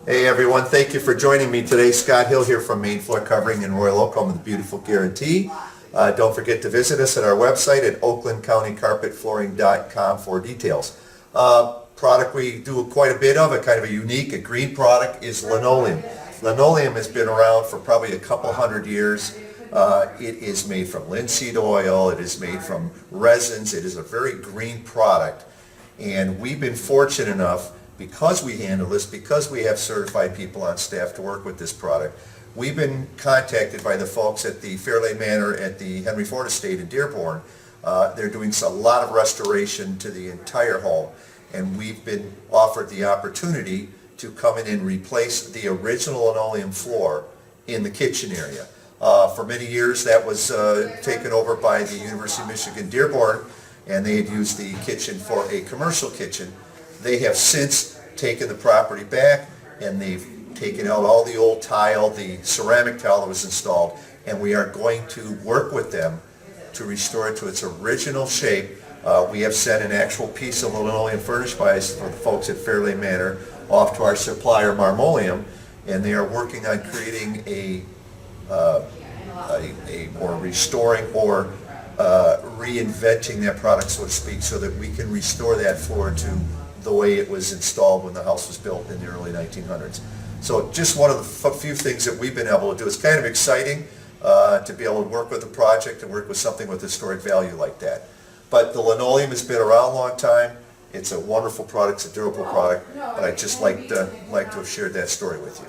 Hey everyone, thank you for joining me today. Scott Hill here from Main Floor Covering in Royal Oak Home with the beautiful guarantee. Don't forget to visit us at our website at oaklandcountycarpetflooring.com for details. Product we do quite a bit of, a kind of a unique, a green product, is linoleum. Linoleum has been around for probably a couple hundred years. It is made from linseed oil, it is made from resins, it is a very green product. And we've been fortunate enough, because we handle this, because we have certified people on staff to work with this product, we've been contacted by the folks at the Fairlane Manor at the Henry Ford Estate in Dearborn. They're doing a lot of restoration to the entire home, and we've been offered the opportunity to come in and replace the original linoleum floor in the kitchen area. For many years that was taken over by the University of Michigan Dearborn, and they had used the kitchen for a commercial kitchen. They have since taken the property back, and they've taken out all the old tile, the ceramic tile that was installed, and we are going to work with them to restore it to its original shape. We have sent an actual piece of linoleum furnished by us for the folks at Fairlane Manor off to our supplier Marmoleum, and they are working on creating a or restoring or reinventing that product, so to speak, so that we can restore that floor to the way it was installed when the house was built in the early 1900s. So just one of the few things that we've been able to do. It's kind of exciting to be able to work with a project and work with something with historic value like that. But the linoleum has been around a long time. It's a wonderful product, it's a durable product, but I'd just like to have shared that story with you.